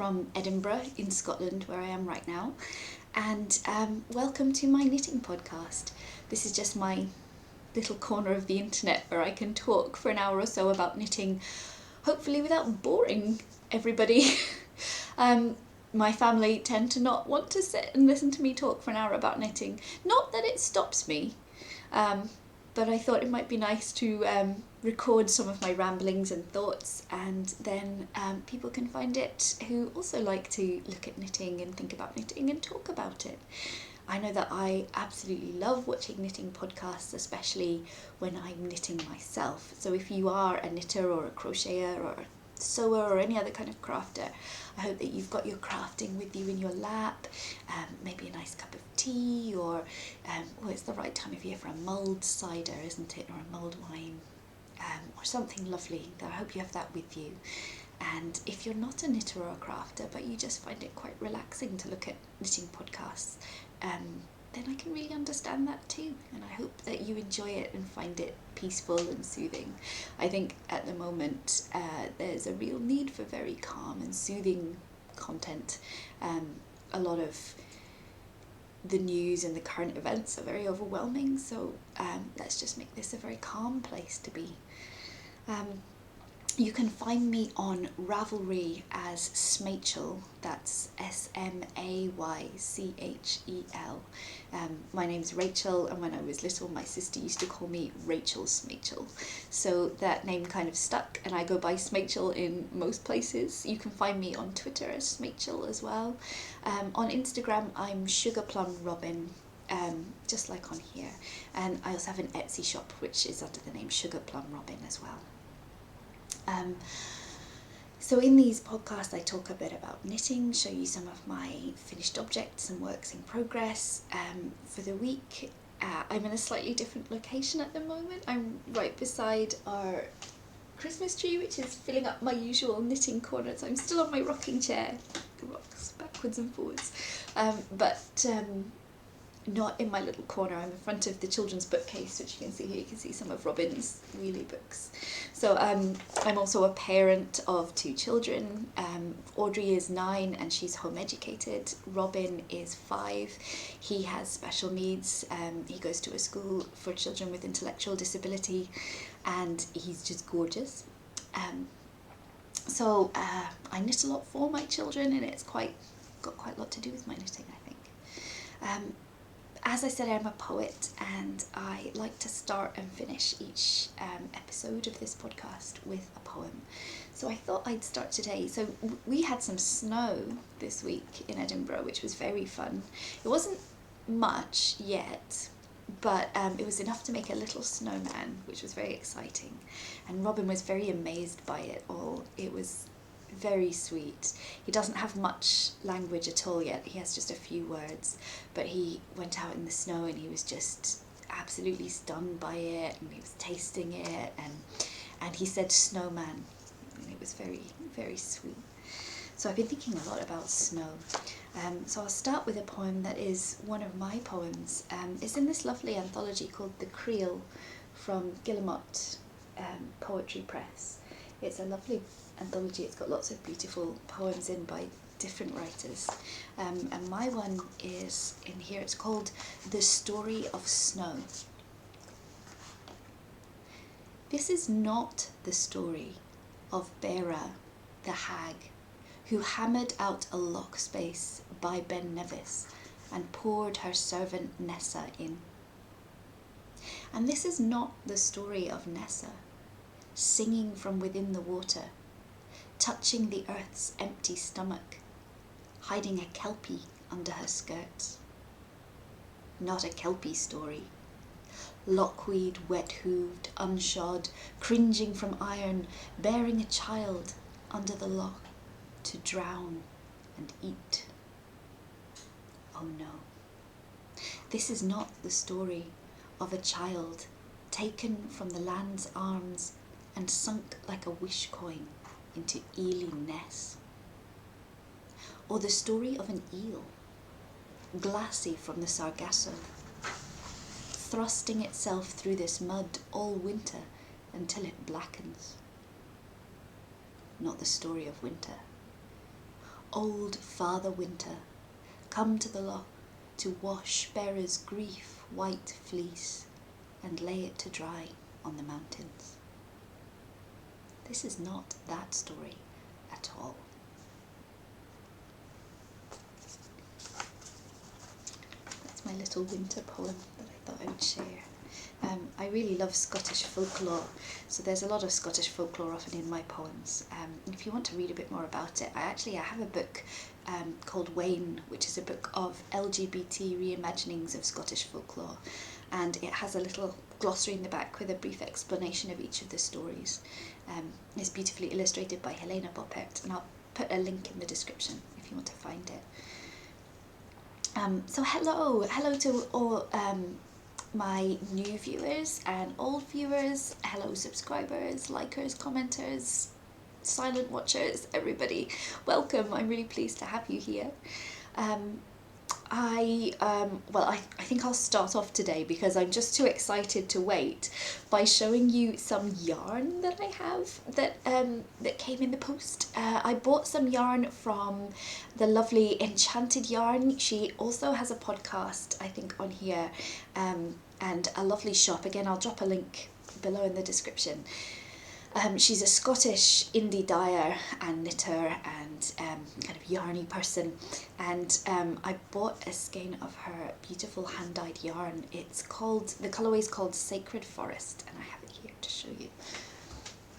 from Edinburgh in Scotland, where I am right now, and welcome to my knitting podcast. This is just my little corner of the internet where I can talk for an hour or so about knitting, hopefully without boring everybody. My family tend to not want to sit and listen to me talk for an hour about knitting. Not that it stops me, but I thought it might be nice to record some of my ramblings and thoughts, and then people can find it who also like to look at knitting and think about knitting and talk about it. I know that I absolutely love watching knitting podcasts, especially when I'm knitting myself. So if you are a knitter or a crocheter or a sewer or any other kind of crafter, I hope that you've got your crafting with you in your lap, maybe a nice cup of tea, or it's the right time of year for a mulled cider, isn't it, or a mulled wine, or something lovely. I hope you have that with you. And if you're not a knitter or a crafter, but you just find it quite relaxing to look at knitting podcasts, then I can really understand that too, and I hope that you enjoy it and find it peaceful and soothing. I think at the moment there's a real need for very calm and soothing content. A lot of the news and the current events are very overwhelming, so let's just make this a very calm place to be. You can find me on Ravelry as Smachel, that's Smaychel. My name's Rachel, and when I was little my sister used to call me Rachel Smachel. So that name kind of stuck, and I go by Smachel in most places. You can find me on Twitter as Smachel as well. On Instagram I'm sugarplumrobin, just like on here. And I also have an Etsy shop which is under the name sugarplumrobin as well. So in these podcasts I talk a bit about knitting, show you some of my finished objects and works in progress. For the week I'm in a slightly different location at the moment. I'm right beside our Christmas tree, which is filling up my usual knitting corner, so I'm still on my rocking chair. It rocks backwards and forwards, but not in my little corner. I'm in front of the children's bookcase, which you can see here. You can see some of Robin's wheelie books. So I'm also a parent of two children. Audrey is 9 and she's home educated. Robin is 5. He has special needs. He goes to a school for children with intellectual disability, and he's just gorgeous. So I knit a lot for my children, and it's got quite a lot to do with my knitting, I think. As I said, I'm a poet, and I like to start and finish each episode of this podcast with a poem. So I thought I'd start today. So we had some snow this week in Edinburgh, which was very fun. It wasn't much yet, but it was enough to make a little snowman, which was very exciting. And Robin was very amazed by it all. It was very sweet. He doesn't have much language at all yet. He has just a few words, but he went out in the snow and he was just absolutely stunned by it, and he was tasting it, and he said snowman, and it was very, very sweet. So I've been thinking a lot about snow. So I'll start with a poem that is one of my poems. It's in this lovely anthology called The Creel from Guillemot Poetry Press. It's a lovely anthology. It's got lots of beautiful poems in by different writers, and my one is in here. It's called The Story of Snow. This is not the story of Bera the hag, who hammered out a lock space by Ben Nevis and poured her servant Nessa in. And this is not the story of Nessa, singing from within the water, touching the earth's empty stomach, hiding a kelpie under her skirts. Not a kelpie story. Lockweed, wet-hooved, unshod, cringing from iron, bearing a child under the lock to drown and eat. Oh no. This is not the story of a child taken from the land's arms and sunk like a wish coin into eely Ness. Or the story of an eel, glassy from the Sargasso, thrusting itself through this mud all winter until it blackens. Not the story of winter. old Father Winter, come to the loch to wash Beara's grief white fleece and lay it to dry on the mountains. This is not that story at all. That's my little winter poem that I thought I would share. I really love Scottish folklore, so there's a lot of Scottish folklore often in my poems. If you want to read a bit more about it, I have a book called Wayne, which is a book of LGBT reimaginings of Scottish folklore, and it has a little glossary in the back with a brief explanation of each of the stories. It's beautifully illustrated by Helena Boppert, and I'll put a link in the description if you want to find it. So hello to all my new viewers and old viewers, hello subscribers, likers, commenters, silent watchers, everybody, welcome. I'm really pleased to have you here. I think I'll start off today, because I'm just too excited to wait, by showing you some yarn that I have that came in the post. I bought some yarn from the lovely Enchanted Yarn. She also has a podcast, I think, on here, and a lovely shop. Again, I'll drop a link below in the description. She's a Scottish indie dyer and knitter and kind of yarny person, and I bought a skein of her beautiful hand-dyed yarn. The colourway is called Sacred Forest, and I have it here to show you.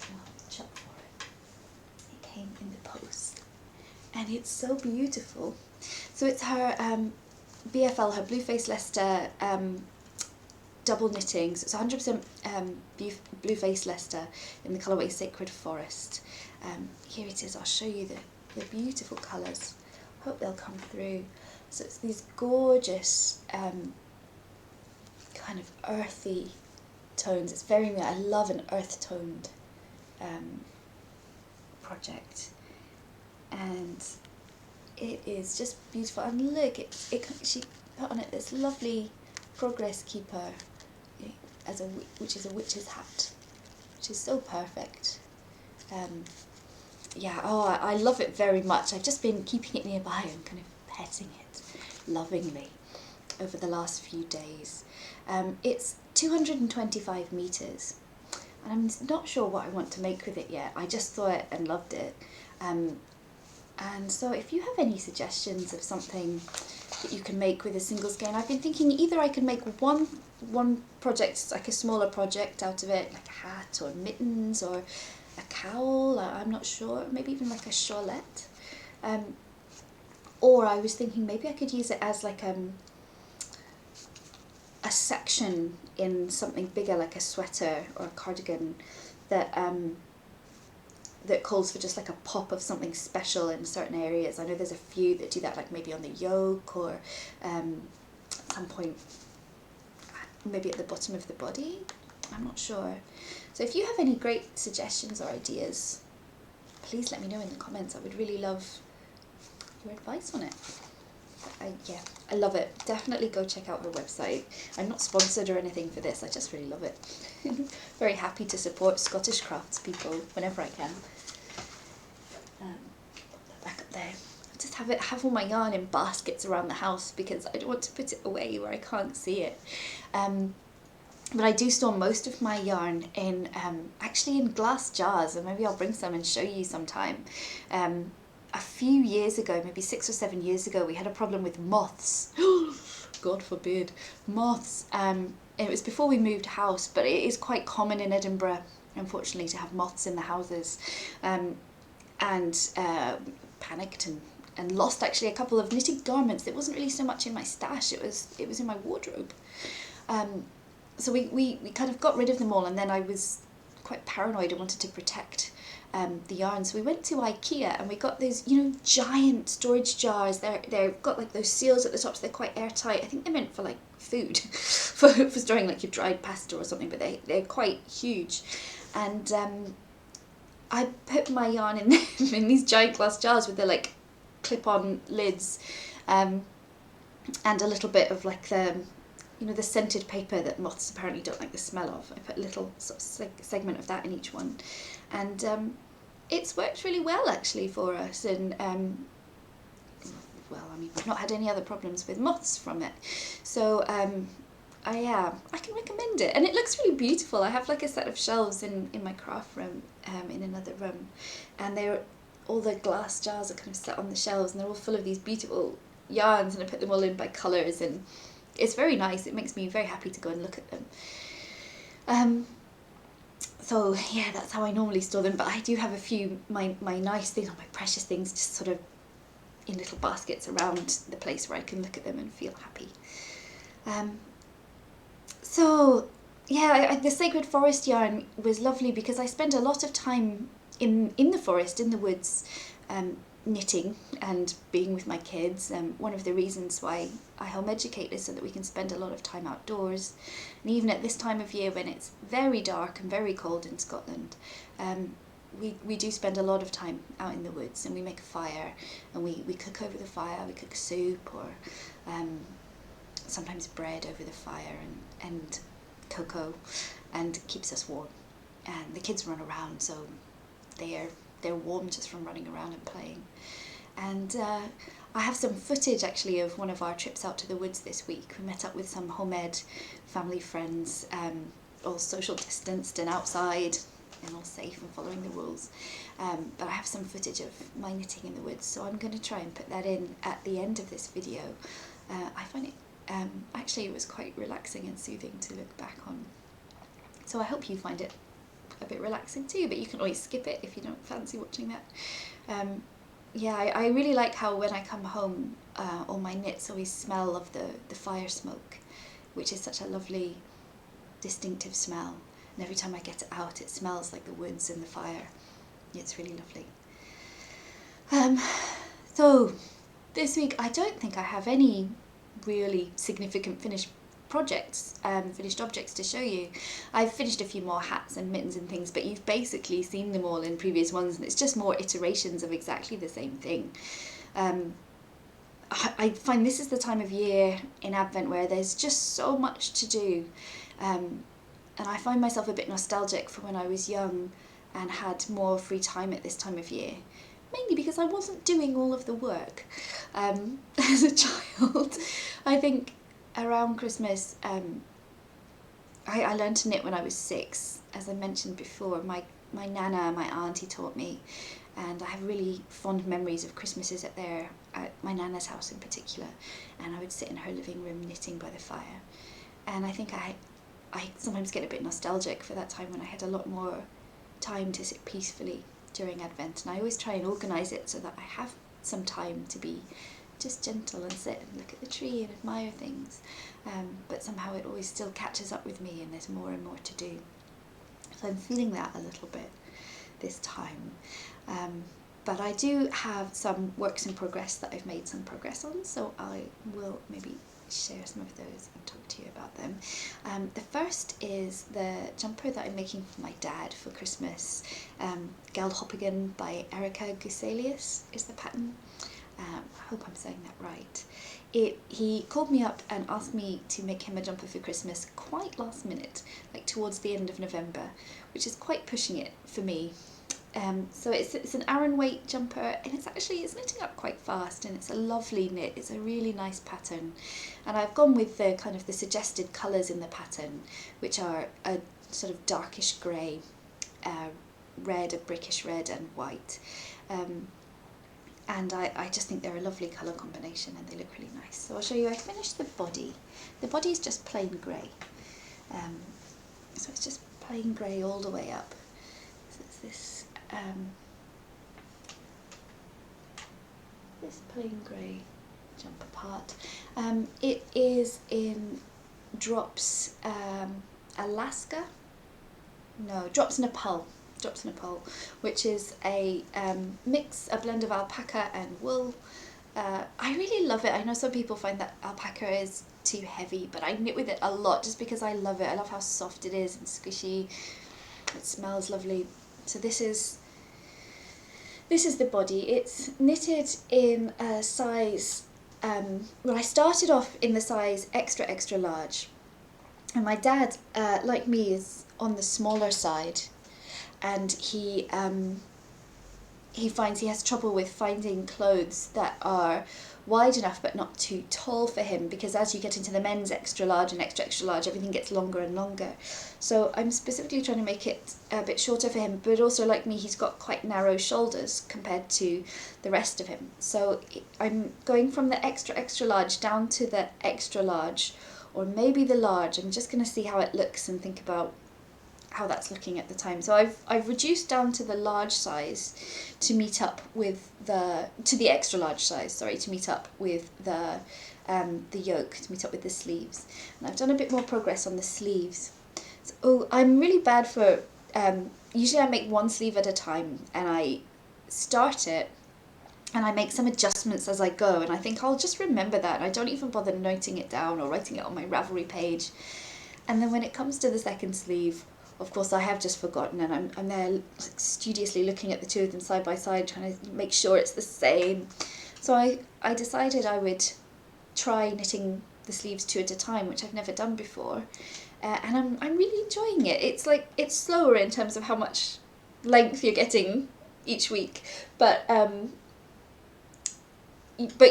I'll check for it. It came in the post, and it's so beautiful. So it's her BFL, her Blueface Leicester double knittings. It's 100% Blueface Leicester in the colourway Sacred Forest. Here it is. I'll show you the beautiful colours. Hope they'll come through. So it's these gorgeous kind of earthy tones. It's very, I love an earth toned project, and it is just beautiful. And look, she put on it this lovely Progress Keeper, which is a witch's hat, which is so perfect. I love it very much. I've just been keeping it nearby and kind of petting it lovingly over the last few days. It's 225 metres, and I'm not sure what I want to make with it yet. I just saw it and loved it. And so if you have any suggestions of something that you can make with a single skein, I've been thinking either I can make one project, like a smaller project out of it, like a hat or mittens or a cowl, I'm not sure, maybe even like a shawlette. Or I was thinking maybe I could use it as like a section in something bigger, like a sweater or a cardigan that calls for just like a pop of something special in certain areas. I know there's a few that do that, like maybe on the yoke or at some point maybe at the bottom of the body. I'm not sure. So if you have any great suggestions or ideas, please let me know in the comments. I would really love your advice on it. I love it. Definitely go check out her website. I'm not sponsored or anything for this, I just really love it. Very happy to support Scottish craftspeople whenever I can. Put that back up there. I just have all my yarn in baskets around the house because I don't want to put it away where I can't see it. But I do store most of my yarn in actually in glass jars, and maybe I'll bring some and show you sometime. A few years ago, maybe 6 or 7 years ago, we had a problem with moths. God forbid, moths. It was before we moved house, but it is quite common in Edinburgh, unfortunately, to have moths in the houses. Panicked and lost actually a couple of knitted garments. It wasn't really so much in my stash, it was in my wardrobe. So we kind of got rid of them all, and then I was quite paranoid and wanted to protect the yarn. So we went to IKEA and we got those, giant storage jars. They've got like those seals at the top, so they're quite airtight. I think they're meant for like food, for storing like your dried pasta or something, but they're quite huge. And I put my yarn in in these giant glass jars with the like clip-on lids, and a little bit of like the scented paper that moths apparently don't like the smell of. I put a little sort of segment of that in each one, and it's worked really well actually for us. And well, I mean, I've not had any other problems with moths from it. So I can recommend it, and it looks really beautiful. I have like a set of shelves in my craft room, in another room, and all the glass jars are kind of set on the shelves, and they're all full of these beautiful yarns, and I put them all in by colours, and it's very nice. It makes me very happy to go and look at them. So yeah, that's how I normally store them, but I do have a few, my nice things, or my precious things, just sort of in little baskets around the place where I can look at them and feel happy. So yeah, the Sacred Forest yarn was lovely because I spent a lot of time in the forest, in the woods, knitting and being with my kids. One of the reasons why I home educate is so that we can spend a lot of time outdoors. And even at this time of year when it's very dark and very cold in Scotland, we do spend a lot of time out in the woods, and we make a fire, and we cook over the fire. We cook soup, or sometimes bread over the fire, and cocoa, and it keeps us warm. And the kids run around, so they're warm just from running around and playing. And I have some footage actually of one of our trips out to the woods this week. We met up with some home ed family friends, all social distanced and outside and all safe and following the rules. But I have some footage of my knitting in the woods, so I'm going to try and put that in at the end of this video. I find it actually, it was quite relaxing and soothing to look back on. So I hope you find it a bit relaxing too, but you can always skip it if you don't fancy watching that. Yeah, I really like how when I come home, all my knits always smell of the fire smoke, which is such a lovely, distinctive smell. And every time I get it out, it smells like the woods and the fire. It's really lovely. So this week, I don't think I have any really significant finished projects, finished objects to show you. I've finished a few more hats and mittens and things, but you've basically seen them all in previous ones, and it's just more iterations of exactly the same thing. I find this is the time of year in Advent where there's just so much to do, and I find myself a bit nostalgic for when I was young and had more free time at this time of year, mainly because I wasn't doing all of the work as a child. I think around Christmas, I learned to knit when I was 6. As I mentioned before, my nana, my auntie taught me, and I have really fond memories of Christmases at my nana's house in particular, and I would sit in her living room knitting by the fire. And I think I sometimes get a bit nostalgic for that time when I had a lot more time to sit peacefully during Advent, and I always try and organise it so that I have some time to be just gentle and sit and look at the tree and admire things, but somehow it always still catches up with me and there's more and more to do. So I'm feeling that a little bit this time, but I do have some works in progress that I've made some progress on, so I will maybe share some of those and talk to you about them. The first is the jumper that I'm making for my dad for Christmas. Geldhoppigen by Erica Guselius is the pattern. I hope I'm saying that right. He called me up and asked me to make him a jumper for Christmas quite last minute, like towards the end of November, which is quite pushing it for me. So it's an Aran weight jumper, and it's knitting up quite fast, and it's a lovely knit. It's a really nice pattern, and I've gone with the kind of the suggested colours in the pattern, which are a sort of darkish grey, red, a brickish red, and white. And I just think they're a lovely colour combination, and they look really nice. So I'll show you. I finished the body. The body is just plain grey. So it's just plain grey all the way up. So it's this this plain grey jumper part. It is in Drops Alaska. No, Drops Nepal. Drops Nepal, which is a blend of alpaca and wool. I really love it. I know some people find that alpaca is too heavy, but I knit with it a lot just because I love it. I love how soft it is and squishy. It smells lovely. So this is the body. It's knitted in a size, well, I started off in the size extra, extra large. And my dad, like me, is on the smaller side. And he he finds he has trouble with finding clothes that are wide enough but not too tall for him, because as you get into the men's extra large and extra extra large, everything gets longer and longer. So I'm specifically trying to make it a bit shorter for him, but also, like me, he's got quite narrow shoulders compared to the rest of him. So I'm going from the extra extra large down to the extra large, or maybe the large. I'm just going to see how it looks and think about how that's looking at the time. So I've reduced down to the large size to meet up with the extra large size, sorry, to meet up with the yoke, to meet up with the sleeves. And I've done a bit more progress on the sleeves. So, I'm really bad for, usually I make one sleeve at a time, and I start it and I make some adjustments as I go, and I think I'll just remember that, and I don't even bother noting it down or writing it on my Ravelry page. And then when it comes to the second sleeve, of course, I have just forgotten, and I'm there like, studiously looking at the two of them side by side, trying to make sure it's the same. So I decided I would try knitting the sleeves two at a time, which I've never done before, and I'm really enjoying it. It's slower in terms of how much length you're getting each week, but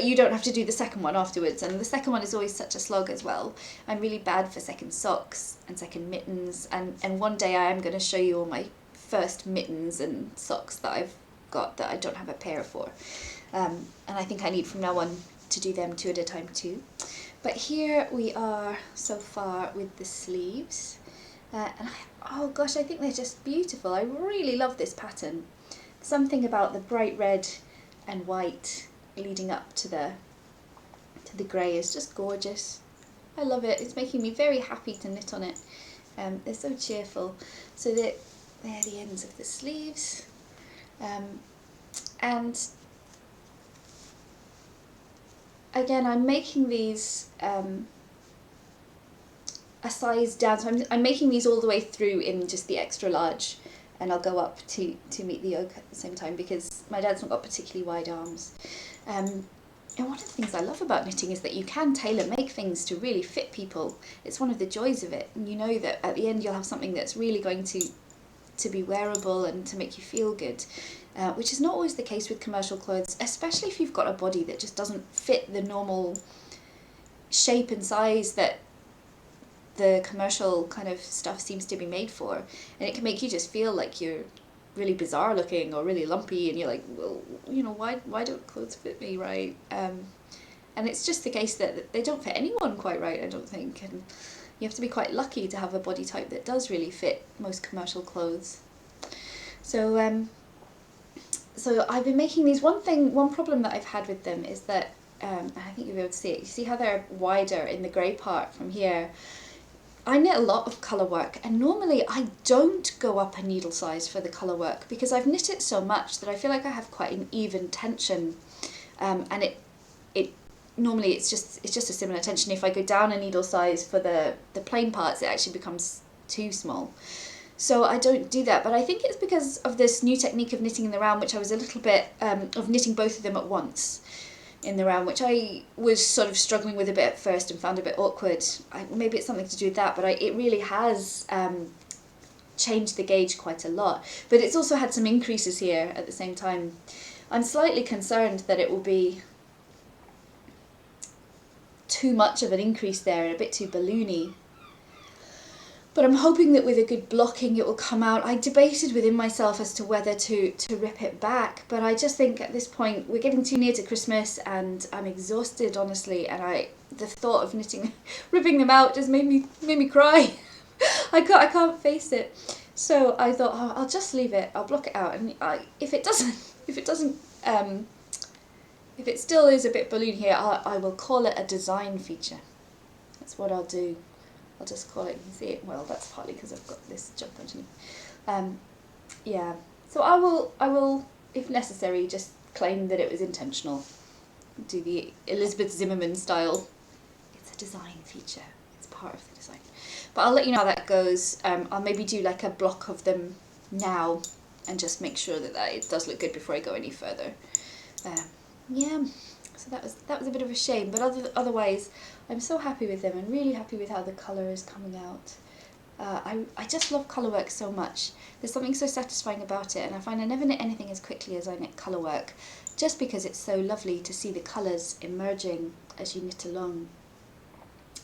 you don't have to do the second one afterwards, and the second one is always such a slog as well. I'm really bad for second socks and second mittens, and one day I am going to show you all my first mittens and socks that I've got that I don't have a pair for, and I think I need from now on to do them two at a time too. But here we are so far with the sleeves, and oh gosh, I think they're just beautiful. I really love this pattern. Something about the bright red and white leading up to the grey is just gorgeous. I love it. It's making me very happy to knit on it. They're so cheerful. So they're the ends of the sleeves, and again I'm making these a size down, so I'm making these all the way through in just the extra large, and I'll go up to meet the yoke at the same time, because my dad's not got particularly wide arms. And one of the things I love about knitting is that you can tailor make things to really fit people. It's one of the joys of it, and you know that at the end you'll have something that's really going to be wearable and to make you feel good, which is not always the case with commercial clothes, especially if you've got a body that just doesn't fit the normal shape and size that the commercial kind of stuff seems to be made for, and it can make you just feel like you're really bizarre looking or really lumpy, and you're like, well, you know, why don't clothes fit me right? And it's just the case that they don't fit anyone quite right, I don't think, and you have to be quite lucky to have a body type that does really fit most commercial clothes. So so I've been making these. One problem that I've had with them is that, I think you'll be able to see it, you see how they're wider in the grey part from here. I knit a lot of colour work, and normally I don't go up a needle size for the colour work, because I've knit it so much that I feel like I have quite an even tension, and it normally it's just a similar tension. If I go down a needle size for the plain parts, it actually becomes too small. So I don't do that, but I think it's because of this new technique of knitting in the round, which I was a little bit of knitting both of them at once in the round, which I was sort of struggling with a bit at first and found a bit awkward. Maybe it's something to do with that, but it really has changed the gauge quite a lot. But it's also had some increases here at the same time. I'm slightly concerned that it will be too much of an increase there and a bit too balloony. But I'm hoping that with a good blocking it will come out. I debated within myself as to whether to rip it back, but I just think at this point we're getting too near to Christmas and I'm exhausted, honestly, and the thought of ripping them out just made me cry. I face it. So I thought, oh, I'll just leave it. I'll block it out, and if it still is a bit balloon here, I will call it a design feature. That's what I'll do. I'll just call it, you can see it, well, that's partly because I've got this jump underneath. Yeah, so I will, if necessary, just claim that it was intentional. Do the Elizabeth Zimmerman style. It's a design feature. It's part of the design. But I'll let you know how that goes. I'll maybe do like a block of them now and just make sure that it does look good before I go any further. Yeah. So that was a bit of a shame, but otherwise I'm so happy with them and really happy with how the colour is coming out. I just love colour work so much. There's something so satisfying about it, and I find I never knit anything as quickly as I knit colour work, just because it's so lovely to see the colours emerging as you knit along.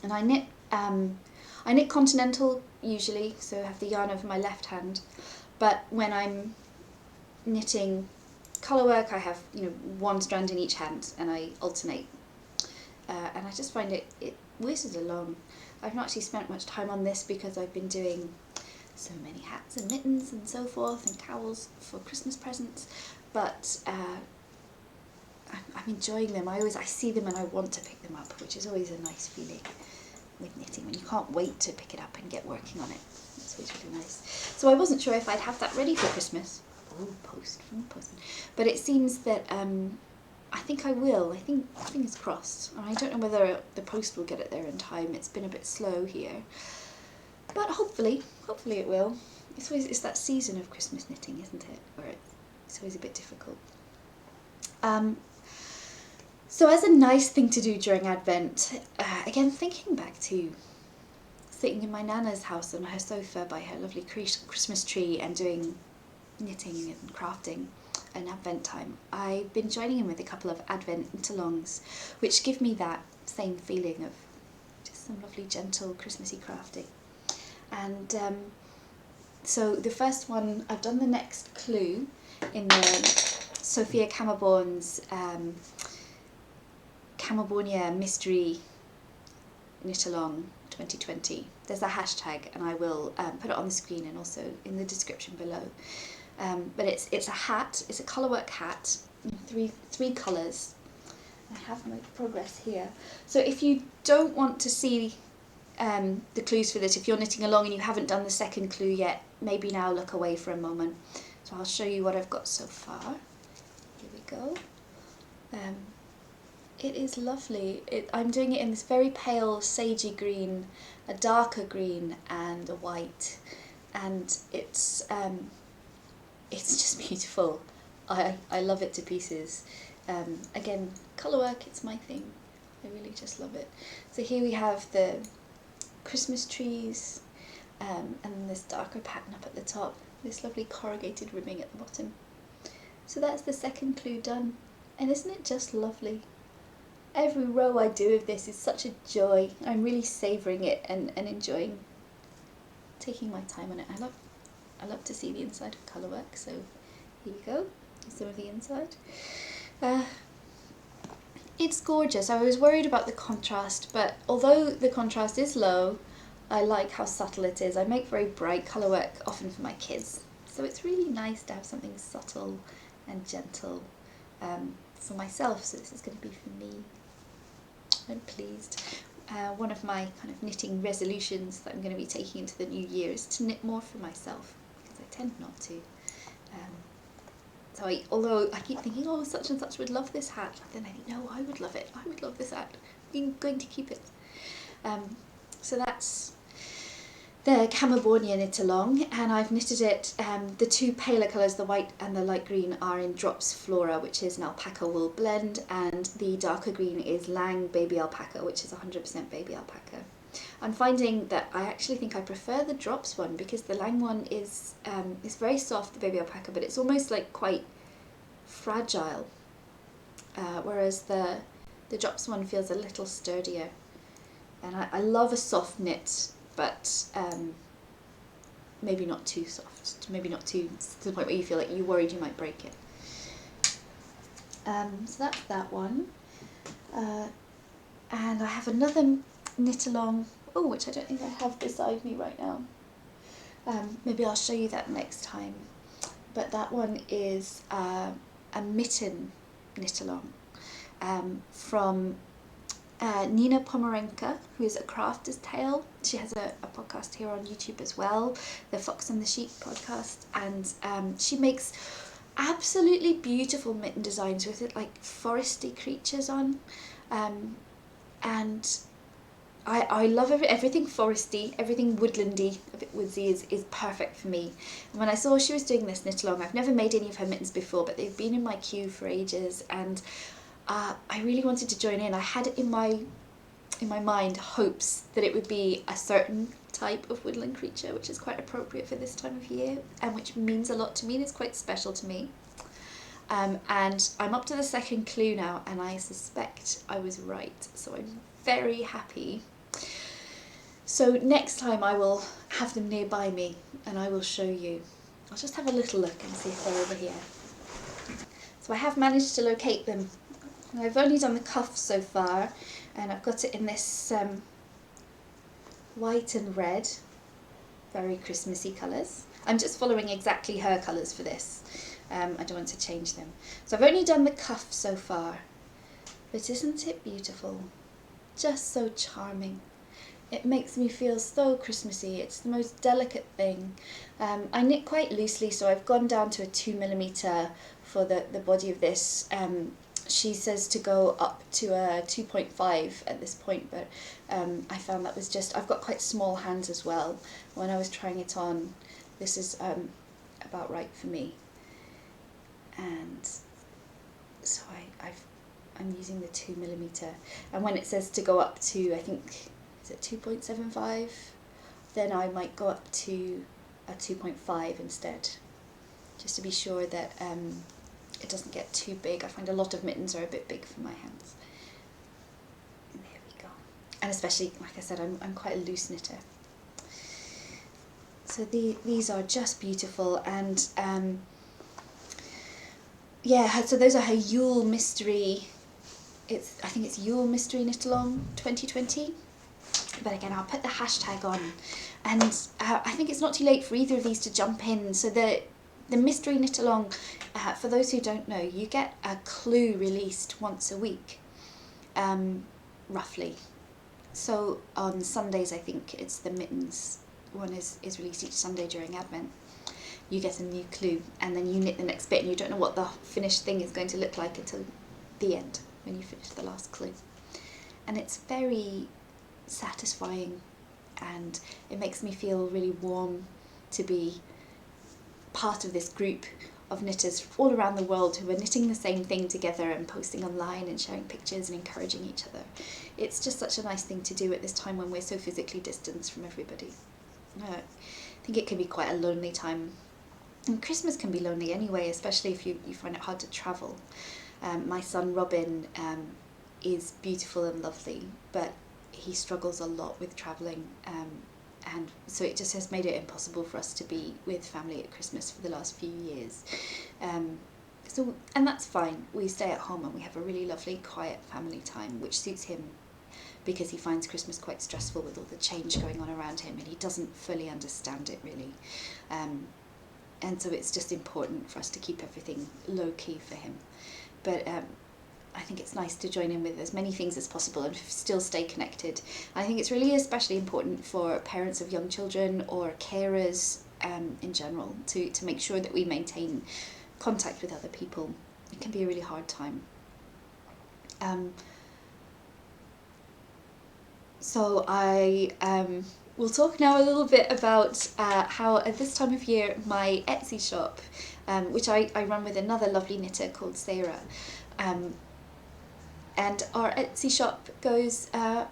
And I knit continental usually, so I have the yarn over my left hand, but when I'm knitting colour work I have, you know, one strand in each hand and I alternate, and I just find it whizzes along. I've not actually spent much time on this because I've been doing so many hats and mittens and so forth and cowls for Christmas presents, but I'm enjoying them. I see them and I want to pick them up, which is always a nice feeling with knitting, when you can't wait to pick it up and get working on it. It's always really nice. So I wasn't sure if I'd have that ready for Christmas. Oh, post from the postman. But it seems that I think I will. I think, fingers crossed. I don't know whether the post will get it there in time. It's been a bit slow here, but hopefully it will. It's that season of Christmas knitting, isn't it? Where it's always a bit difficult. So as a nice thing to do during Advent, again thinking back to sitting in my Nana's house on her sofa by her lovely Christmas tree and doing knitting and crafting in Advent time, I've been joining in with a couple of Advent knit-alongs, which give me that same feeling of just some lovely gentle Christmassy crafting. And so the first one, I've done the next clue in the Sophia Camerborn's Camerbornia Mystery Knit-along 2020. There's a hashtag and I will put it on the screen and also in the description below. But it's a hat, it's a colourwork hat, three colours. I have my progress here. So if you don't want to see the clues for this, if you're knitting along and you haven't done the second clue yet, maybe now look away for a moment. So I'll show you what I've got so far. Here we go. It is lovely. I'm doing it in this very pale sagey green, a darker green and a white, and it's just beautiful. I love it to pieces. Again, colour work, it's my thing. I really just love it. So here we have the Christmas trees, and then this darker pattern up at the top, this lovely corrugated ribbing at the bottom. So that's the second clue done, and isn't it just lovely? Every row I do of this is such a joy. I'm really savouring it and enjoying taking my time on it. I love to see the inside of colour work, so here you go, some of the inside. It's gorgeous. I was worried about the contrast, but although the contrast is low, I like how subtle it is. I make very bright colour work, often for my kids, so it's really nice to have something subtle and gentle for myself, so this is going to be for me. I'm pleased. One of my kind of knitting resolutions that I'm going to be taking into the new year is to knit more for myself, because I tend not to. So although I keep thinking, oh, such and such would love this hat, then I think, no, I would love it. I would love this hat. I'm going to keep it. So that's the Camerbornia knit-along, and I've knitted it, the two paler colours, the white and the light green, are in Drops Flora, which is an alpaca wool blend, and the darker green is Lang Baby Alpaca, which is 100% baby alpaca. I'm finding that I actually think I prefer the Drops one, because the Lang one is very soft, the baby alpaca, but it's almost like quite fragile, whereas the Drops one feels a little sturdier. And I love a soft knit, but maybe not too soft, maybe not too to the point where you feel like you're worried you might break it. So that's that one. And I have another knit along, which I don't think I have beside me right now. Maybe I'll show you that next time. But that one is a mitten knit along from Nina Pomerenka, who is a crafter's tale. She has a podcast here on YouTube as well, the Fox and the Sheep podcast, and she makes absolutely beautiful mitten designs with it, like foresty creatures on, and I love everything foresty, everything woodlandy, a bit woodsy is perfect for me. And when I saw she was doing this knit along, I've never made any of her mittens before, but they've been in my queue for ages, and I really wanted to join in. I had it in my in my mind, hopes that it would be a certain type of woodland creature, which is quite appropriate for this time of year and which means a lot to me and is quite special to me. And I'm up to the second clue now, and I suspect I was right, so I'm very happy. So next time I will have them nearby me and I will show you. I'll just have a little look and see if they're over here. So I have managed to locate them. I've only done the cuff so far, and I've got it in this white and red, very Christmassy colours. I'm just following exactly her colours for this. I don't want to change them. So I've only done the cuff so far, but isn't it beautiful? Just so charming. It makes me feel so Christmassy. It's the most delicate thing. I knit quite loosely, so I've gone down to a 2mm for the body of this. She says to go up to a 2.5 at this point, but I found that was just, I've got quite small hands as well. When I was trying it on, this is about right for me. And so I'm using the 2mm. And when it says to go up to, I think, is it 2.75? Then I might go up to a 2.5 instead, just to be sure that it doesn't get too big. I find a lot of mittens are a bit big for my hands. And there we go. And especially, like I said, I'm quite a loose knitter. So these are just beautiful, and yeah, so those are her Yule Mystery. I think it's Yule Mystery Knit Along 2020. But again, I'll put the hashtag on, and I think it's not too late for either of these to jump in. So the Mystery Knit Along, for those who don't know, you get a clue released once a week, roughly. So on Sundays, I think it's the mittens one is released each Sunday during Advent. You get a new clue, and then you knit the next bit, and you don't know what the finished thing is going to look like until the end, when you finish the last clue. And it's very satisfying, and it makes me feel really warm to be part of this group of knitters all around the world who are knitting the same thing together and posting online and sharing pictures and encouraging each other. It's just such a nice thing to do at this time when we're so physically distanced from everybody. I think it can be quite a lonely time, and Christmas can be lonely anyway, especially if you find it hard to travel. My son Robin is beautiful and lovely, but he struggles a lot with travelling, and so it just has made it impossible for us to be with family at Christmas for the last few years. And that's fine. We stay at home and we have a really lovely quiet family time, which suits him, because he finds Christmas quite stressful with all the change going on around him, and he doesn't fully understand it really. And so it's just important for us to keep everything low-key for him. But I think it's nice to join in with as many things as possible and still stay connected. I think it's really especially important for parents of young children or carers in general to make sure that we maintain contact with other people. It can be a really hard time. So I will talk now a little bit about how at this time of year my Etsy shop, which I run with another lovely knitter called Sarah, and our Etsy shop goes a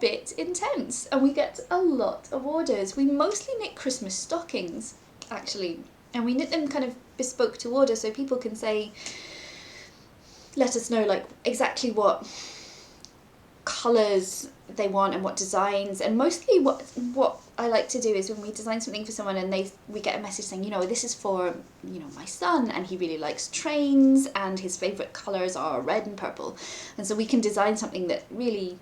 bit intense, and we get a lot of orders. We mostly knit Christmas stockings, actually, and we knit them kind of bespoke to order, so people can say, let us know like exactly what colours they want and what designs. And mostly what I like to do is when we design something for someone and we get a message saying, this is for my son, and he really likes trains and his favourite colours are red and purple, and so we can design something that really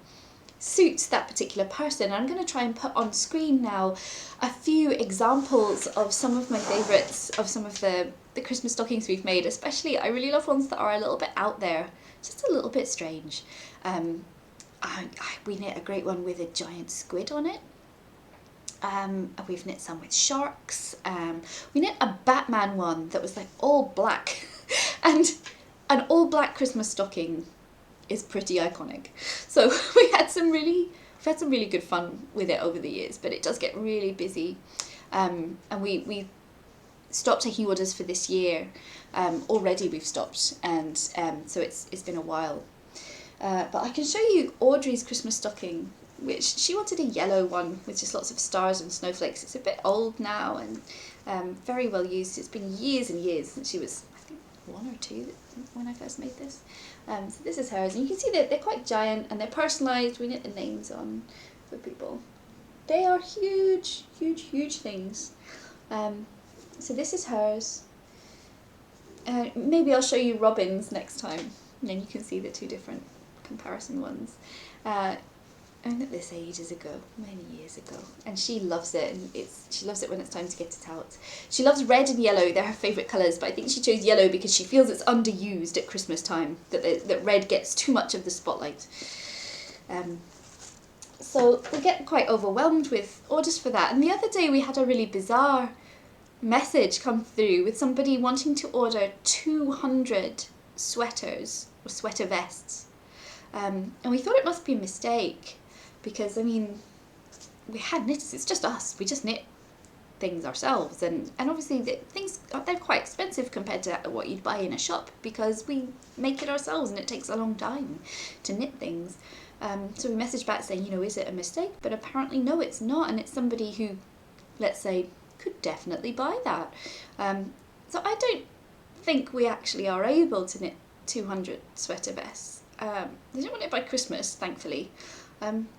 suits that particular person. And I'm going to try and put on screen now a few examples of some of my favourites of some of the Christmas stockings we've made. Especially I really love ones that are a little bit out there, just a little bit strange. We knit a great one with a giant squid on it. We've knit some with sharks. We knit a Batman one that was like all black, and an all black Christmas stocking is pretty iconic. So we've had some really good fun with it over the years, but it does get really busy. And we stopped taking orders for this year. Already we've stopped, and so it's been a while. But I can show you Audrey's Christmas stocking, which she wanted a yellow one with just lots of stars and snowflakes. It's a bit old now and very well used. It's been years and years since she was, I think, 1 or 2 when I first made this. So this is hers, and you can see that they're quite giant and they're personalised. We knit the names on for people. They are huge, huge, huge things. So this is hers. Maybe I'll show you Robin's next time, and then you can see the 2 different comparison ones. I knit this ages ago, many years ago, and she loves it, and she loves it when it's time to get it out. She loves red and yellow, they're her favourite colours, but I think she chose yellow because she feels it's underused at Christmas time, that red gets too much of the spotlight. So we get quite overwhelmed with orders for that, and the other day we had a really bizarre message come through with somebody wanting to order 200 sweaters or sweater vests, and we thought it must be a mistake because, I mean, we had knitters, it's just us, we just knit things ourselves, and obviously they're quite expensive compared to what you'd buy in a shop because we make it ourselves and it takes a long time to knit things. So we messaged back saying, is it a mistake? But apparently no, it's not, and it's somebody who, let's say, could definitely buy that. So I don't think we actually are able to knit 200 sweater vests. They don't want it by Christmas, thankfully.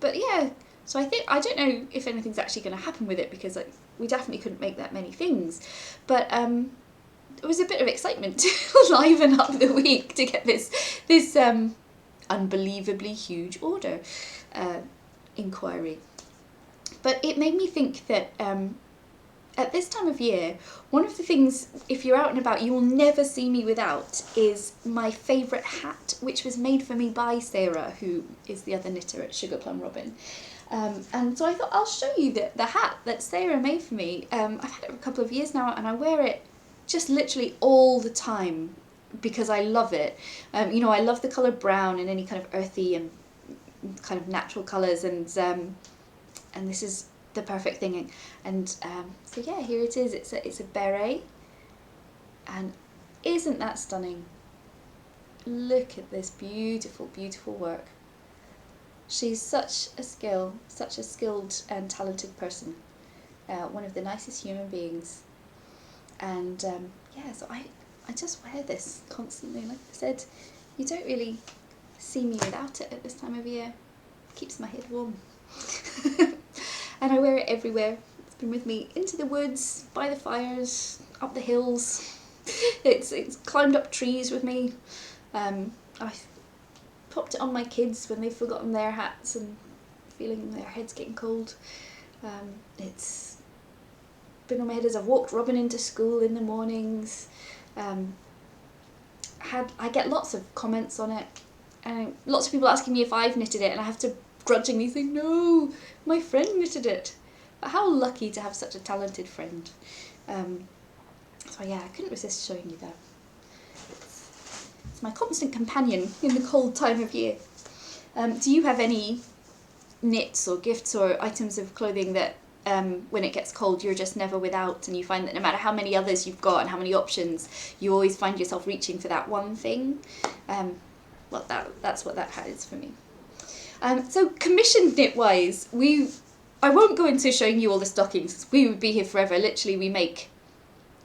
But yeah, so I don't know if anything's actually going to happen with it because we definitely couldn't make that many things. But it was a bit of excitement to liven up the week to get this unbelievably huge order inquiry. But it made me think that at this time of year, one of the things, if you're out and about, you will never see me without, is my favourite hat, which was made for me by Sarah, who is the other knitter at Sugar Plum Robin. And so I thought I'll show you the hat that Sarah made for me. I've had it for a couple of years now, and I wear it just literally all the time because I love it. I love the colour brown and any kind of earthy and kind of natural colours, and this is the perfect thing. And so yeah, here it is. It's a beret, and isn't that stunning? Look at this beautiful, beautiful work. She's such a skilled and talented person, one of the nicest human beings, and yeah, so I just wear this constantly. Like I said, you don't really see me without it at this time of year. It keeps my head warm. And I wear it everywhere. It's been with me into the woods, by the fires, up the hills. It's climbed up trees with me. I've popped it on my kids when they've forgotten their hats and feeling their heads getting cold. It's been on my head as I've walked Robin into school in the mornings. I get lots of comments on it, and lots of people asking me if I've knitted it, and I have to grudgingly say, no, my friend knitted it. But how lucky to have such a talented friend. So yeah, I couldn't resist showing you that. It's my constant companion in the cold time of year. Do you have any knits or gifts or items of clothing that when it gets cold you're just never without, and you find that no matter how many others you've got and how many options, you always find yourself reaching for that one thing? Well, that's what that hat is for me. So commissioned knit-wise, I won't go into showing you all the stockings. We would be here forever. Literally, we make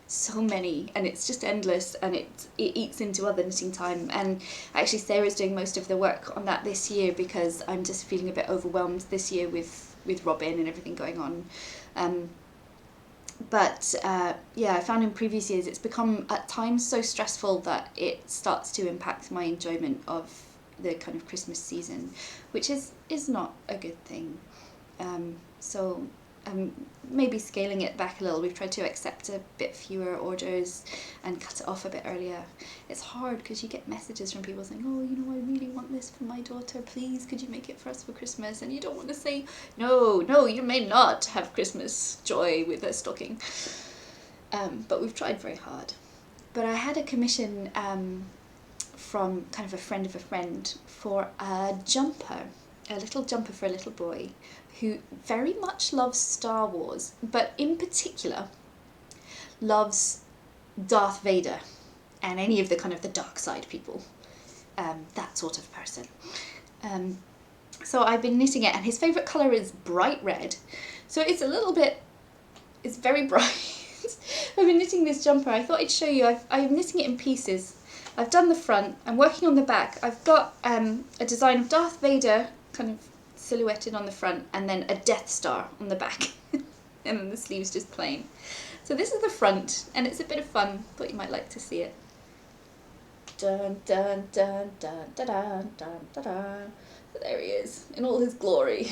so many, and it's just endless, and it eats into other knitting time. And actually, Sarah's doing most of the work on that this year because I'm just feeling a bit overwhelmed this year with Robin and everything going on. But yeah, I found in previous years it's become at times so stressful that it starts to impact my enjoyment of the kind of Christmas season, which is not a good thing. So maybe scaling it back a little. We've tried to accept a bit fewer orders and cut it off a bit earlier. It's hard because you get messages from people saying, oh, I really want this for my daughter, please could you make it for us for Christmas? And you don't want to say, no, you may not have Christmas joy with a stocking. But we've tried very hard. But I had a commission from kind of a friend of a friend for a little jumper for a little boy who very much loves Star Wars, but in particular loves Darth Vader and any of the kind of the dark side people. that sort of person. So I've been knitting it, and his favourite colour is bright red. So it's a little bit, it's very bright. I've been knitting this jumper. I thought I'd show you. I'm knitting it in pieces. I've done the front, I'm working on the back. I've got a design of Darth Vader kind of silhouetted on the front, and then a Death Star on the back. And then the sleeves just plain. So this is the front, and it's a bit of fun. Thought you might like to see it. Dun dun dun dun dun dun dun dun dun. So there he is in all his glory.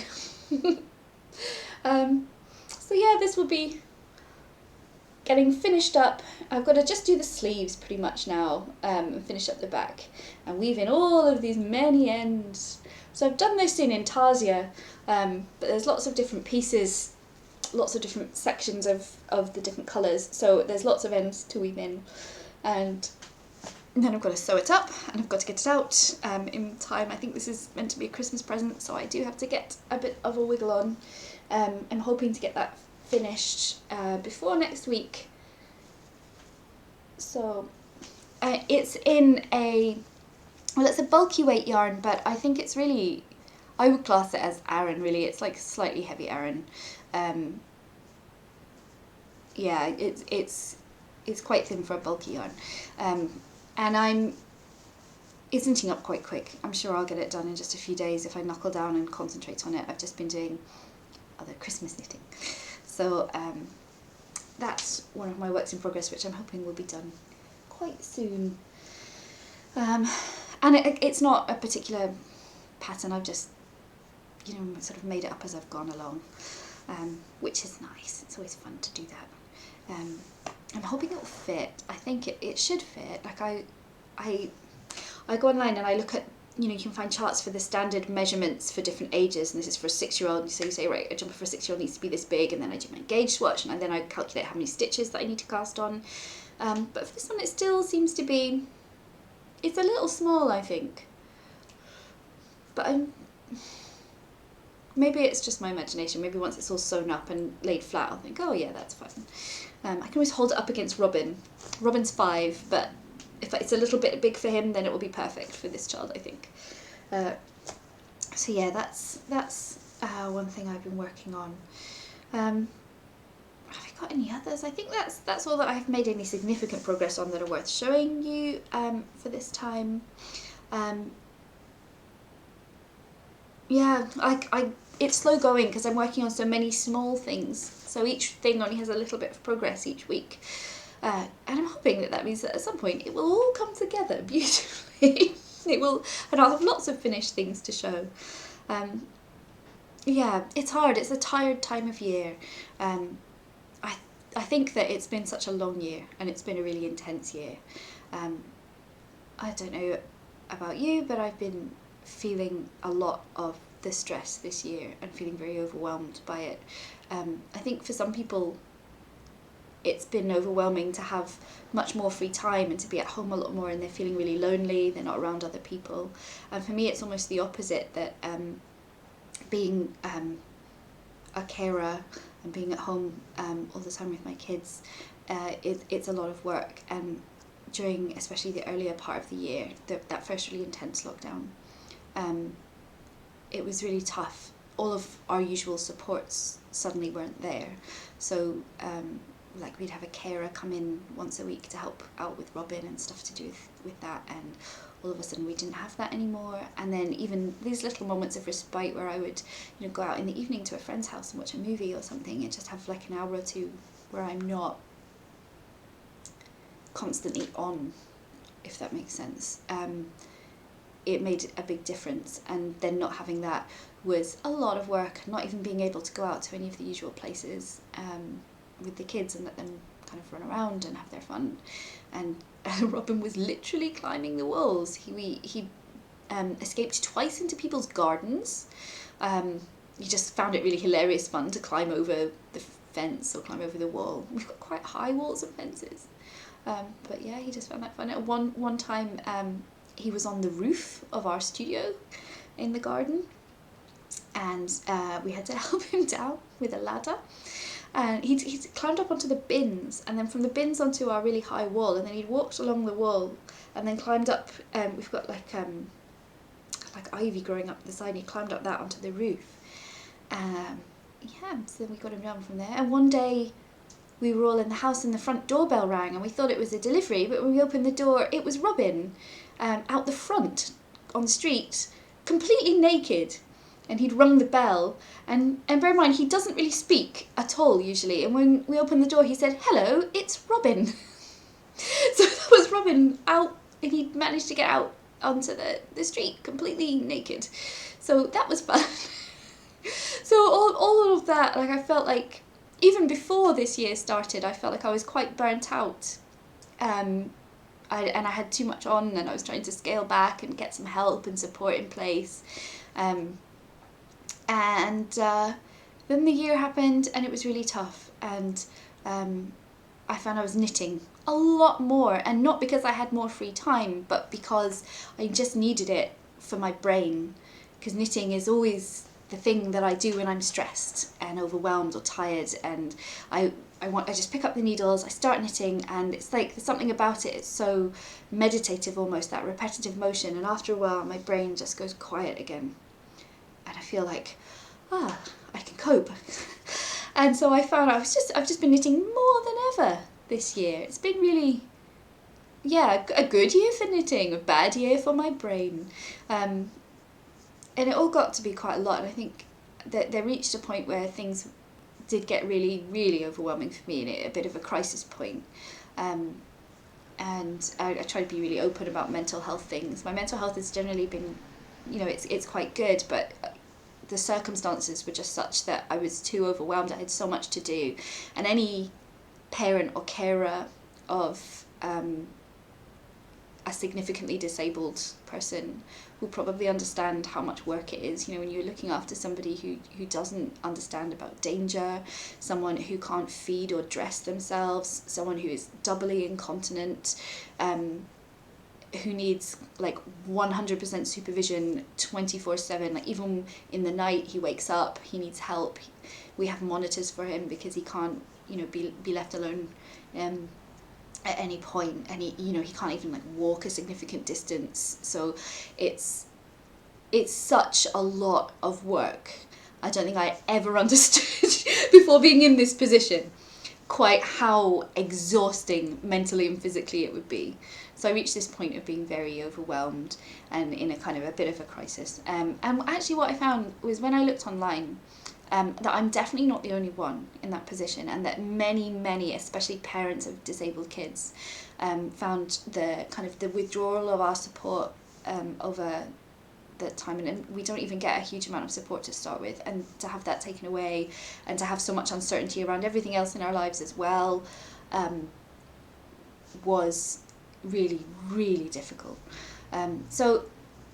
So yeah, this will be getting finished up. I've got to just do the sleeves pretty much now, and finish up the back and weave in all of these many ends. So I've done this in Intarsia, but there's lots of different pieces, lots of different sections of the different colours, so there's lots of ends to weave in, and then I've got to sew it up, and I've got to get it out in time. I think this is meant to be a Christmas present, so I do have to get a bit of a wiggle on. I'm hoping to get that finished before next week. So it's in it's a bulky weight yarn, but I think it's really, I would class it as Aran really. It's like slightly heavy Aran. Yeah, it's quite thin for a bulky yarn. And it's knitting up quite quick. I'm sure I'll get it done in just a few days if I knuckle down and concentrate on it. I've just been doing other Christmas knitting. So that's one of my works in progress, which I'm hoping will be done quite soon. And it's not a particular pattern, I've just, sort of made it up as I've gone along, which is nice. It's always fun to do that. I'm hoping it'll fit. I think it should fit. Like I go online and I look at, you can find charts for the standard measurements for different ages, and this is for a 6-year-old. So you say, right, a jumper for a 6-year-old needs to be this big, and then I do my gauge swatch, and then I calculate how many stitches that I need to cast on. But for this one, it still seems to be, it's a little small, I think. But maybe it's just my imagination. Maybe once it's all sewn up and laid flat, I'll think, oh yeah, that's fine. I can always hold it up against Robin. Robin's 5, but if it's a little bit big for him, then it will be perfect for this child, I think. So yeah, that's one thing I've been working on. Have I got any others? I think that's all that I've made any significant progress on that are worth showing you for this time. Yeah, it's slow going because I'm working on so many small things. So each thing only has a little bit of progress each week. And I'm hoping that means that at some point it will all come together beautifully. It will, and I'll have lots of finished things to show. Yeah, it's hard. It's a tired time of year. I think that it's been such a long year, and it's been a really intense year. I don't know about you, but I've been feeling a lot of the stress this year and feeling very overwhelmed by it. I think for some people it's been overwhelming to have much more free time and to be at home a lot more, and they're feeling really lonely, they're not around other people. And for me it's almost the opposite, that being a carer and being at home all the time with my kids, it's a lot of work. And during especially the earlier part of the year, that first really intense lockdown, it was really tough. All of our usual supports suddenly weren't there. So like we'd have a carer come in once a week to help out with Robin and stuff to do with that, and all of a sudden we didn't have that anymore. And then even these little moments of respite where I would go out in the evening to a friend's house and watch a movie or something, and just have like an hour or two where I'm not constantly on, if that makes sense. It made a big difference. And then not having that was a lot of work, not even being able to go out to any of the usual places with the kids and let them kind of run around and have their fun. And Robin was literally climbing the walls. He escaped twice into people's gardens. He just found it really hilarious fun to climb over the fence or climb over the wall. We've got quite high walls and fences. But yeah, he just found that fun. At one time he was on the roof of our studio in the garden, and we had to help him down with a ladder. And he'd climbed up onto the bins, and then from the bins onto our really high wall, and then he'd walked along the wall and then climbed up. We've got like ivy growing up the side, and he climbed up that onto the roof. So then we got him down from there. And one day we were all in the house and the front doorbell rang, and we thought it was a delivery, but when we opened the door, it was Robin, out the front on the street, completely naked. And he'd rung the bell, and bear in mind, he doesn't really speak at all usually, and when we opened the door he said, "Hello, it's Robin." So that was Robin out, and he'd managed to get out onto the street completely naked. So that was fun. So all of that, like, I felt like, even before this year started, I felt like I was quite burnt out. I had too much on, and I was trying to scale back and get some help and support in place. Then the year happened, and it was really tough, and I found I was knitting a lot more, and not because I had more free time, but because I just needed it for my brain, because knitting is always the thing that I do when I'm stressed and overwhelmed or tired, and I just pick up the needles, I start knitting, and it's like there's something about it, it's so meditative almost, that repetitive motion, and after a while my brain just goes quiet again. And I feel like, I can cope. And so I found I've just been knitting more than ever this year. It's been really, a good year for knitting, a bad year for my brain. And it all got to be quite a lot. And I think that they reached a point where things did get really, really overwhelming for me, and a bit of a crisis point. And I try to be really open about mental health things. My mental health has generally been, it's quite good, but the circumstances were just such that I was too overwhelmed. I had so much to do, and any parent or carer of a significantly disabled person will probably understand how much work it is, when you're looking after somebody who doesn't understand about danger, someone who can't feed or dress themselves, someone who is doubly incontinent, who needs like 100% supervision 24/7, like even in the night he wakes up, he needs help. We have monitors for him because he can't, be left alone at any point, and he can't even like walk a significant distance. So it's such a lot of work. I don't think I ever understood before being in this position quite how exhausting mentally and physically it would be. So I reached this point of being very overwhelmed and in a kind of a bit of a crisis. And actually what I found was, when I looked online, that I'm definitely not the only one in that position, and that many, especially parents of disabled kids, found the withdrawal of our support over the time, and we don't even get a huge amount of support to start with, and to have that taken away, and to have so much uncertainty around everything else in our lives as well, was really, really difficult. So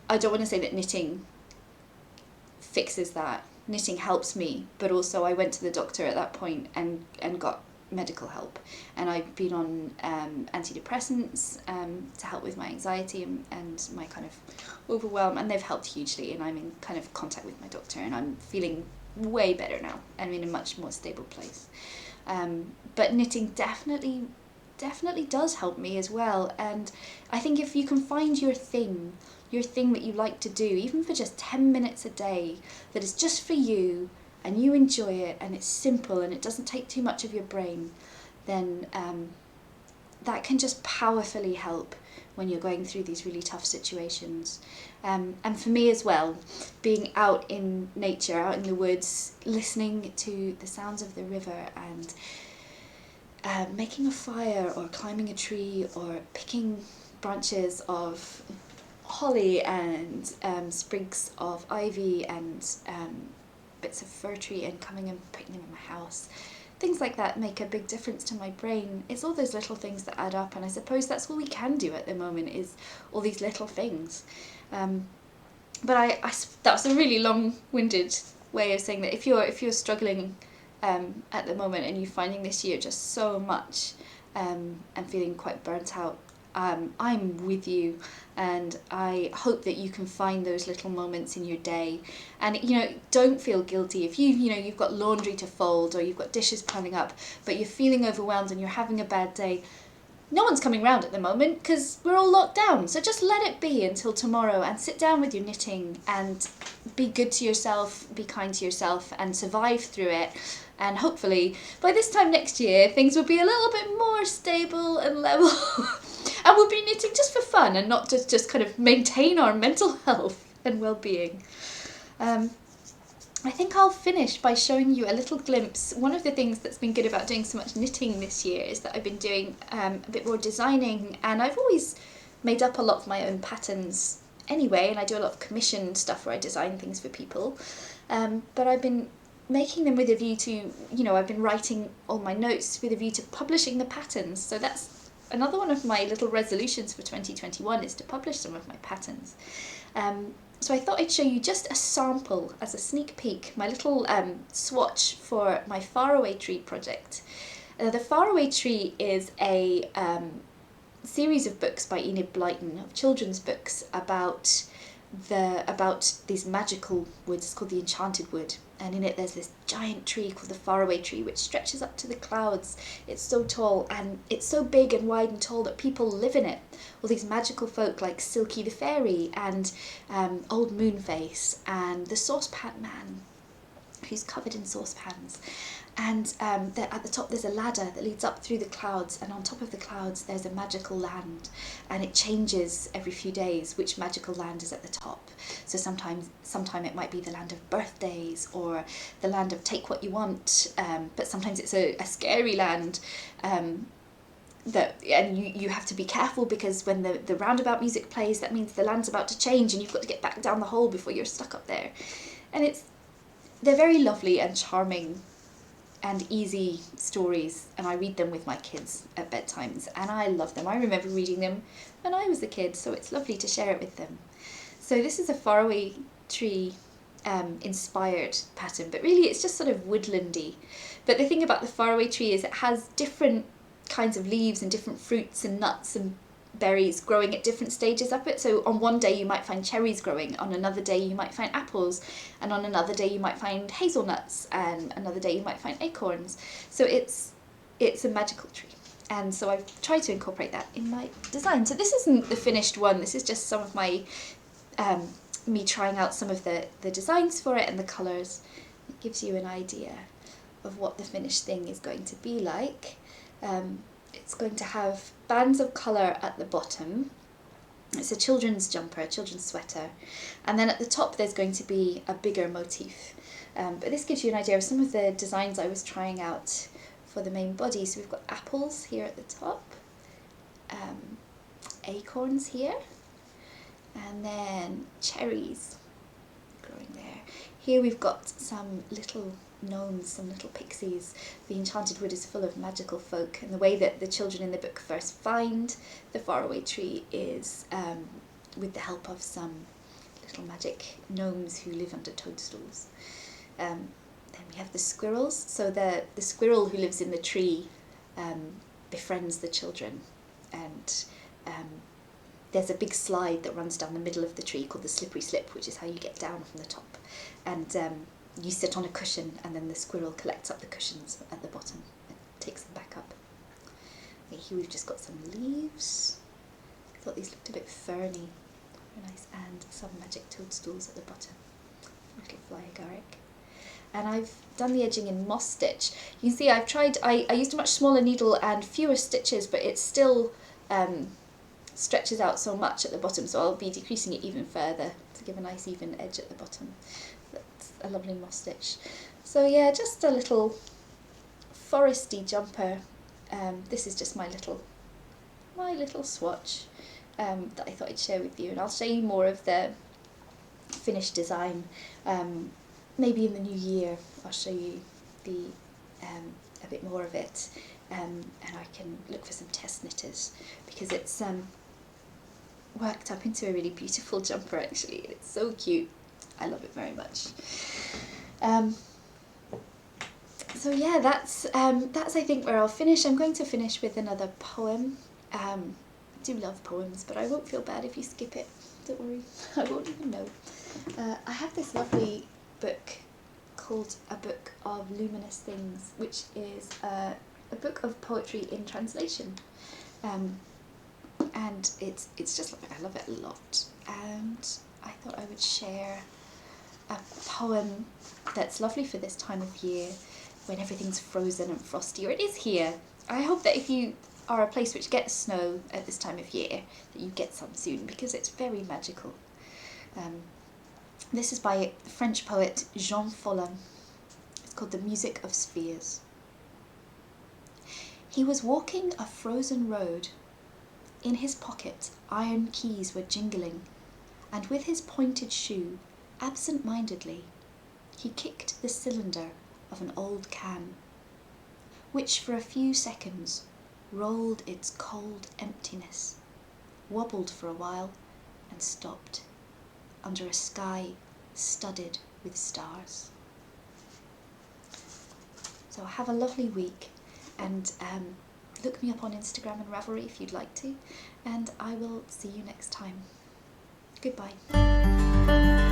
I don't want to say that knitting fixes that. Knitting helps me, but also I went to the doctor at that point and got medical help, and I've been on antidepressants to help with my anxiety and my kind of overwhelm, and they've helped hugely, and I'm in kind of contact with my doctor, and I'm feeling way better now. I'm in a much more stable place. But knitting definitely does help me as well, and I think if you can find your thing that you like to do, even for just 10 minutes a day, that is just for you, and you enjoy it, and it's simple, and it doesn't take too much of your brain, then that can just powerfully help when you're going through these really tough situations. And for me as well, being out in nature, out in the woods, listening to the sounds of the river, and making a fire, or climbing a tree, or picking branches of holly and sprigs of ivy and bits of fir tree, and coming and putting them in my house. Things like that make a big difference to my brain. It's all those little things that add up, and I suppose that's all we can do at the moment, is all these little things. But that was a really long-winded way of saying that if you're struggling at the moment, and you're finding this year just so much, and feeling quite burnt out, I'm with you, and I hope that you can find those little moments in your day. And don't feel guilty if you've got laundry to fold or you've got dishes piling up, but you're feeling overwhelmed and you're having a bad day. No one's coming round at the moment because we're all locked down, so just let it be until tomorrow and sit down with your knitting and be good to yourself, be kind to yourself, and survive through it. And hopefully by this time next year things will be a little bit more stable and level and we'll be knitting just for fun and not just kind of maintain our mental health and well-being. I think I'll finish by showing you a little glimpse. One of the things that's been good about doing so much knitting this year is that I've been doing a bit more designing, and I've always made up a lot of my own patterns anyway, and I do a lot of commissioned stuff where I design things for people. But I've been making them with a view to, I've been writing all my notes with a view to publishing the patterns. So that's another one of my little resolutions for 2021, is to publish some of my patterns. So I thought I'd show you just a sample as a sneak peek, my little swatch for my Faraway Tree project. The Faraway Tree is a series of books by Enid Blyton, of children's books about these magical woods. It's called the Enchanted Wood, and in it there's this giant tree called the Faraway Tree, which stretches up to the clouds. It's so tall and it's so big and wide and tall that people live in it. All these magical folk like Silky the Fairy and Old Moonface and the Saucepan Man, who's covered in saucepans. And at the top there's a ladder that leads up through the clouds, and on top of the clouds there's a magical land, and it changes every few days which magical land is at the top. So sometime it might be the land of birthdays or the land of take what you want, but sometimes it's a scary land, and you have to be careful because when the roundabout music plays, that means the land's about to change and you've got to get back down the hole before you're stuck up there. And they're very lovely and charming and easy stories, and I read them with my kids at bedtimes, and I love them. I remember reading them when I was a kid, so it's lovely to share it with them. So this is a Faraway Tree inspired pattern, but really it's just sort of woodlandy. But the thing about the Faraway Tree is it has different kinds of leaves and different fruits and nuts and berries growing at different stages of it. So on one day you might find cherries growing, on another day you might find apples, and on another day you might find hazelnuts, and another day you might find acorns. So it's a magical tree, and so I've tried to incorporate that in my design. So this isn't the finished one, this is just some of my me trying out some of the designs for it and the colours. It gives you an idea of what the finished thing is going to be like. It's going to have bands of colour at the bottom. It's a children's jumper, a children's sweater, and then at the top there's going to be a bigger motif. But this gives you an idea of some of the designs I was trying out for the main body. So we've got apples here at the top, acorns here, and then cherries growing there. Here we've got some little gnomes, some little pixies. The Enchanted Wood is full of magical folk, and the way that the children in the book first find the Faraway Tree is with the help of some little magic gnomes who live under toadstools. Then we have the squirrels. So the squirrel who lives in the tree befriends the children, and there's a big slide that runs down the middle of the tree called the Slippery Slip, which is how you get down from the top. And you sit on a cushion, and then the squirrel collects up the cushions at the bottom and takes them back up. Okay, here we've just got some leaves. I thought these looked a bit ferny, very nice, and some magic toadstools at the bottom. Little fly agaric. And I've done the edging in moss stitch. You can see I used a much smaller needle and fewer stitches, but it still stretches out so much at the bottom, so I'll be decreasing it even further to give a nice even edge at the bottom. That's a lovely moss stitch. So yeah, just a little foresty jumper. This is just my little swatch that I thought I'd share with you, and I'll show you more of the finished design. Maybe in the new year I'll show you a bit more of it, and I can look for some test knitters, because it's worked up into a really beautiful jumper actually. It's so cute. I love it very much. So yeah, that's I think where I'll finish. I'm going to finish with another poem, do love poems, but I won't feel bad if you skip it. Don't worry, I won't even know. I have this lovely book called A Book of Luminous Things, which is a book of poetry in translation. And it's just lovely. I love it a lot. And I thought I would share a poem that's lovely for this time of year when everything's frozen and frosty, or it is here. I hope that if you are a place which gets snow at this time of year, that you get some soon, because it's very magical. This is by French poet Jean Follin. It's called The Music of Spheres. He was walking a frozen road. In his pocket, iron keys were jingling, and with his pointed shoe, absent-mindedly, he kicked the cylinder of an old can, which for a few seconds rolled its cold emptiness, wobbled for a while, and stopped under a sky studded with stars. So have a lovely week, and look me up on Instagram and Ravelry if you'd like to, and I will see you next time. Goodbye.